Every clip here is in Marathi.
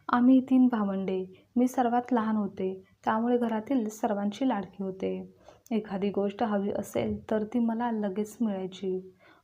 आम्ही 3 भावंडे. मी सर्वात लहान होते, त्यामुळे घरातील सर्वांची लाडकी होते. एखादी गोष्ट हवी असेल तर ती मला लगेच मिळायची.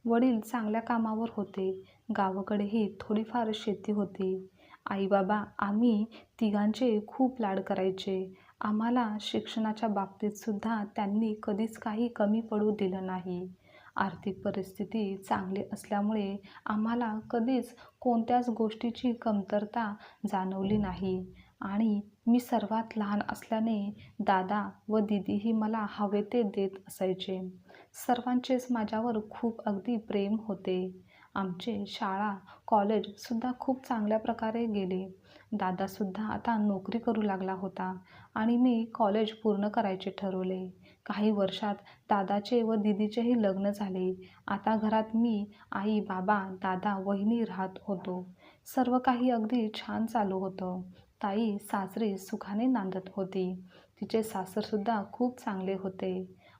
वडील चांगल्या कामावर होते. गावाकडेही थोडीफार शेती होती. आई-बाबा आम्ही तिघांचे खूप लाड करायचे. आम्हाला शिक्षणाच्या बाबतीत सुद्धा त्यांनी कधीच काही कमी पडू दिलं नाही. आर्थिक परिस्थिती चांगली असल्यामुळे आम्हाला कधीच कोणत्याच गोष्टीची कमतरता जाणवली नाही आणि मी सर्वात लहान असल्याने दादा व दीदीही मला हवे ते देत असायचे. सर्वांचेच माझ्यावर खूप अगदी प्रेम होते. आमचे शाळा, कॉलेजसुद्धा खूप चांगल्या प्रकारे गेले. दादासुद्धा आता नोकरी करू लागला होता आणि मी कॉलेज पूर्ण करायचे ठरवले. काही वर्षात दादाचे व दीदीचेही लग्न झाले. आता घरात मी, आई, बाबा, दादा, वहिनी राहत होतो. सर्व काही अगदी छान चालू होतं. ताई सासरी सुखाने नांदत होती. तिचे सासरसुद्धा खूप चांगले होते.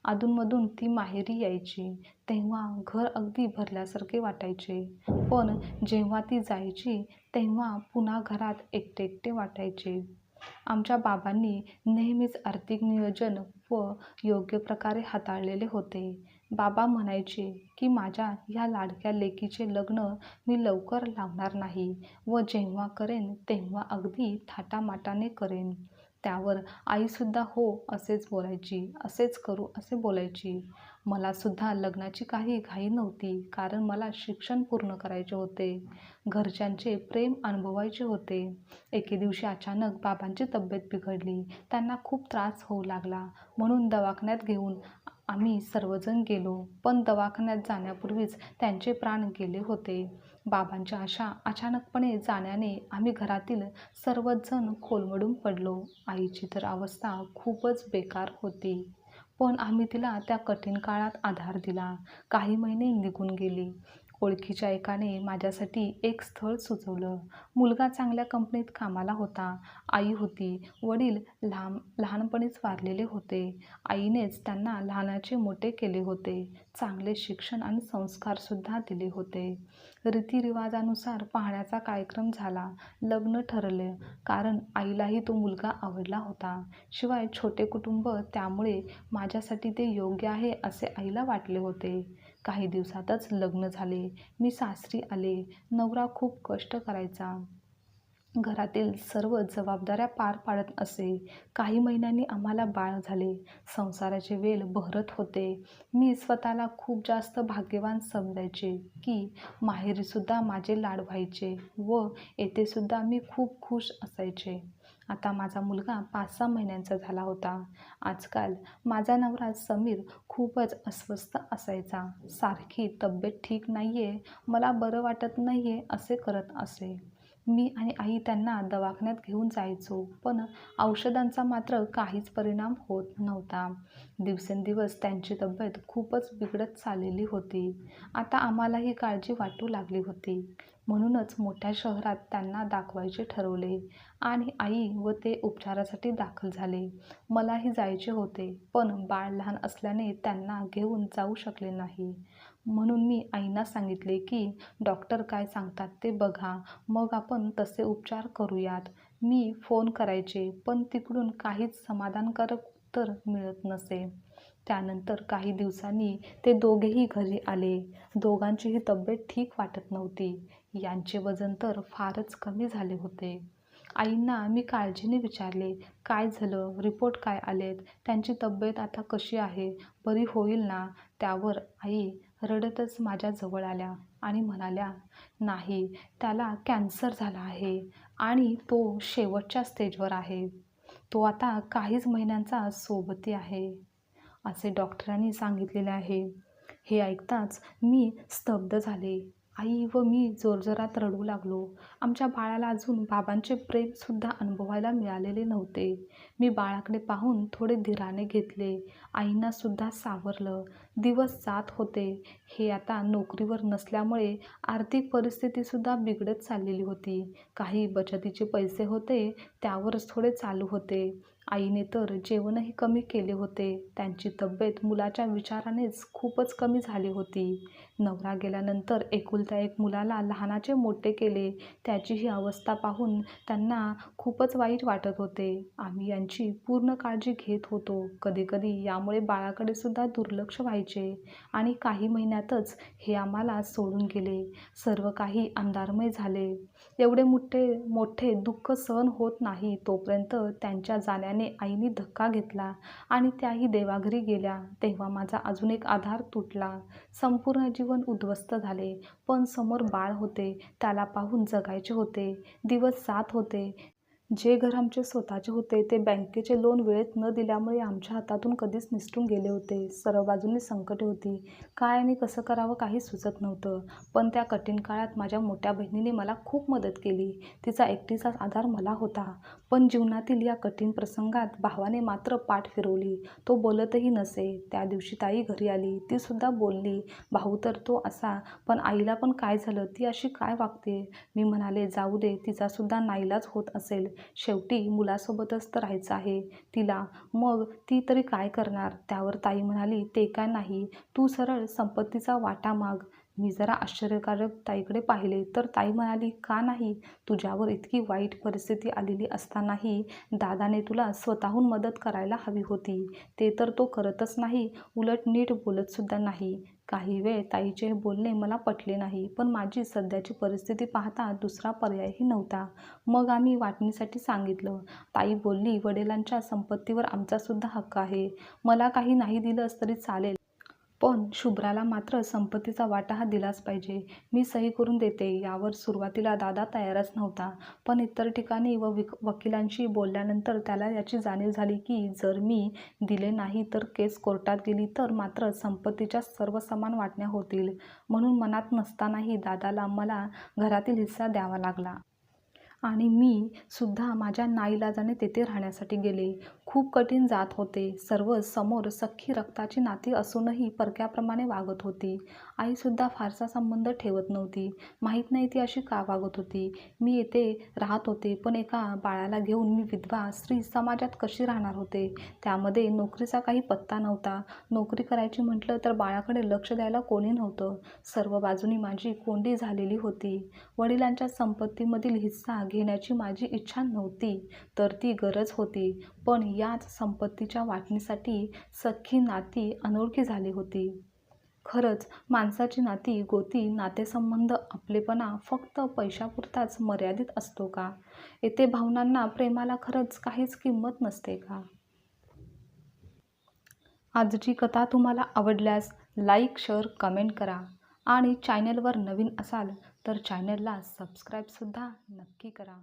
अधूनमधून ती माहेरी यायची, तेव्हा घर अगदी भरल्यासारखे वाटायचे. पण जेव्हा ती जायची, तेव्हा पुन्हा घरात एकटे एकटे वाटायचे. आमच्या बाबांनी नेहमीच आर्थिक नियोजन व योग्य प्रकारे हाताळलेले होते. बाबा म्हणायचे की माझ्या ह्या लाडक्या लेकीचे लग्न मी लवकर लावणार नाही व जेव्हा करेन तेव्हा अगदी थाटामाटाने करेन. त्यावर आईसुद्धा हो असेच बोलायची, असेच करू असे बोलायची. मलासुद्धा लग्नाची काही घाई नव्हती, कारण मला शिक्षण पूर्ण करायचे होते. घरच्यांचे प्रेम अनुभवायचे होते. एके दिवशी अचानक बाबांची तब्येत बिघडली. त्यांना खूप त्रास होऊ लागला, म्हणून दवाखान्यात घेऊन आम्ही सर्वजण गेलो. पण दवाखान्यात जाण्यापूर्वीच त्यांचे प्राण गेले होते. बाबांच्या अशा अचानकपणे जाण्याने आम्ही घरातील सर्वच जण कोलमडून पडलो. आईची तर अवस्था खूपच बेकार होती. पण आम्ही तिला त्या कठीण काळात आधार दिला. काही महिने निघून गेले. ओळखीच्या एकाने माझ्यासाठी एक स्थळ सुचवलं. मुलगा चांगल्या कंपनीत कामाला होता. आई होती. वडील लहानपणीच वारलेले होते. आईनेच त्यांना लहानाचे मोठे केले होते. चांगले शिक्षण आणि संस्कारसुद्धा दिले होते. रीतिरिवाजानुसार पाहण्याचा कार्यक्रम झाला. लग्न ठरले, कारण आईलाही तो मुलगा आवडला होता. शिवाय छोटे कुटुंब, त्यामुळे माझ्यासाठी ते योग्य आहे असे आईला वाटले होते. काही दिवसातच लग्न झाले. मी सासरी आले. नवरा खूप कष्ट करायचा. घरातील सर्व जबाबदाऱ्या पार पाडत असे. काही महिन्यांनी आम्हाला बाळ झाले. संसाराचे वेल बहरत होते. मी स्वतःला खूप जास्त भाग्यवान समजायचे की माहेरीसुद्धा माझे लाड व्हायचे व येथेसुद्धा मी खूप खुश असायचे. आता माझा मुलगा 5-6 महिन्यांचा झाला होता. आजकाल माझा नवरा समीर खूपच अस्वस्थ असायचा. सारखी तब्येत ठीक नाहीये, मला बरं वाटत नाहीये असे करत असे. मी आणि आई त्यांना दवाखान्यात घेऊन जायचो, पण औषधांचा मात्र काहीच परिणाम होत नव्हता. दिवसेंदिवस त्यांची तब्येत खूपच बिघडत चाललेली होती. आता आम्हालाही काळजी वाटू लागली होती. म्हणूनच मोठ्या शहरात त्यांना दाखवायचे ठरवले आणि आई व ते उपचारासाठी दाखल झाले. मलाही जायचे होते, पण बाळ लहान असल्याने त्यांना घेऊन जाऊ शकले नाही. म्हणून मी आईंना सांगितले की डॉक्टर काय सांगतात ते बघा, मग आपण तसे उपचार करूयात. मी फोन करायचे, पण तिकडून काहीच समाधानकारक उत्तर मिळत नसे. त्यानंतर काही दिवसांनी ते दोघेही घरी आले. दोघांचीही तब्येत ठीक वाटत नव्हती. यांचे वजन तर फारच कमी झाले होते. आईंना मी काळजीने विचारले, काय झालं, रिपोर्ट काय आलेत, त्यांची तब्येत आता कशी आहे, बरी होईल ना? त्यावर आई रडतच माझ्या जवळ आल्या आणि म्हणाल्या, नाही, त्याला कॅन्सर झाला आहे आणि तो शेवटच्या स्टेजवर आहे. तो आता काहीच महिन्यांचा सोबती आहे, असे डॉक्टरांनी सांगितलेले आहे. हे ऐकताच मी स्तब्ध झाले. आई व मी जोरजोरात रडू लागलो. आमच्या बाळाला अजून बाबांचे प्रेमसुद्धा अनुभवायला मिळालेले नव्हते. मी बाळाकडे पाहून थोडे धीराने घेतले. आईंनासुद्धा सावरलं. दिवस जात होते. हे आता नोकरीवर नसल्यामुळे आर्थिक परिस्थितीसुद्धा बिघडत चाललेली होती. काही बचतीचे पैसे होते त्यावरच थोडे चालू होते. आईने तर जेवणही कमी केले होते. त्यांची तब्येत मुलाच्या विचारानेच खूपच कमी झाली होती. नवरा गेल्यानंतर एकुलत्या एक मुलाला लहानाचे मोठे केले. त्याची ही अवस्था पाहून त्यांना खूपच वाईट वाटत होते. आम्ही यांची पूर्ण काळजी घेत होतो. कधीकधी यामुळे बाळाकडे सुद्धा दुर्लक्ष व्हायचे आणि काही महिन्यातच हे आम्हाला सोडून गेले. सर्व काही अंधारमय झाले. एवढे मोठे दुःख सहन होत नाही तोपर्यंत त्यांच्या जाण्याने आईने धक्का घेतला आणि त्याही देवाघरी गेल्या. तेव्हा माझा अजून एक आधार तुटला. संपूर्ण जीवन उद्ध्वस्त झाले. पण समोर बाळ होते. त्याला पाहून जगायचे होते. दिवस जात होते. जे घर आमचे स्वतःचे होते ते बँकेचे लोन वेळेत न दिल्यामुळे आमच्या हातातून कधीच निसटून गेले होते. सर्व बाजूंनी संकटे होती. काय आणि कसं करावं काही सुचत नव्हतं. पण त्या कठीण काळात माझ्या मोठ्या बहिणीने मला खूप मदत केली. तिचा एकटीचाच आधार मला होता. पण जीवनातील या कठीण प्रसंगात भावाने मात्र पाठ फिरवली. तो बोलतही नसे. त्या दिवशी ताई घरी आली. ती सुद्धा बोलली, भाऊ तर तो असा, पण आईला पण काय झालं? ती अशी काय वागते? मी म्हणाले, जाऊ दे, तिचा सुद्धा नाईलाज होत असेल. शेवटी मुलासोबतच तर राहायचं आहे तिला. मग ती तरी काय करणार? त्यावर ताई म्हणाली, ते काय नाही, तू सरळ संपत्तीचा वाटा माग. मी जरा आश्चर्यकारक ताईकडे पाहिले तर ताई म्हणाली, का नाही? तुझ्यावर इतकी वाईट परिस्थिती आलेली असतानाही दादाने तुला स्वतःहून मदत करायला हवी होती. ते तर तो करतच नाही, उलट नीट बोलतसुद्धा नाही. काही वेळ ताईचे हे बोलणे मला पटले नाही, पण माझी सध्याची परिस्थिती पाहता दुसरा पर्यायही नव्हता. मग आम्ही वाटणीसाठी सांगितलं. ताई बोलली, वडिलांच्या संपत्तीवर आमचासुद्धा हक्क आहे. मला काही नाही दिलंस तरी चालेल, पण शुभ्राला मात्र संपत्तीचा वाटा हा दिलाच पाहिजे. मी सही करून देते. यावर सुरुवातीला दादा तयारच नव्हता. पण इतर ठिकाणी व वकिलांशी बोलल्यानंतर त्याला याची जाणीव झाली की जर मी दिले नाही तर केस कोर्टात गेली तर मात्र संपत्तीच्या सर्व समान वाटण्या होतील. म्हणून मनात नसतानाही दादाला मला घरातील हिस्सा द्यावा लागला. आणि मी सुद्धा माझ्या नाईलाजाने तेथे राहण्यासाठी गेले. खूप कठीण जात होते. सर्व समोर सख्खी रक्ताची नाती असूनही परक्याप्रमाणे वागत होती. आईसुद्धा फारसा संबंध ठेवत नव्हती. माहीत नाही ती अशी का वागत होती. मी येथे राहत होते, पण एका बाळाला घेऊन मी विधवा स्त्री समाजात कशी राहणार होते? त्यामध्ये नोकरीचा काही पत्ता नव्हता. नोकरी करायची म्हटलं तर बाळाकडे लक्ष द्यायला कोणी नव्हतं. सर्व बाजूनी माझी कोंडी झालेली होती. वडिलांच्या संपत्तीमधील हिस्सा घेण्याची माझी इच्छा नव्हती, तर ती गरज होती. पण याच संपत्तीच्या वाटणीसाठी सख्खी नाती अनोळखी झाली होती. खरंच माणसाची नाती गोती नातेसंबंध आपलेपणा फक्त पैशापुरताच मर्यादित असतो का? येथे भावनांना प्रेमाला खरंच काहीच किंमत नसते का? आजची कथा तुम्हाला आवडल्यास लाईक, शेअर, कमेंट करा आणि चॅनलवर नवीन असाल तर चॅनलला सबस्क्राईबसुद्धा नक्की करा.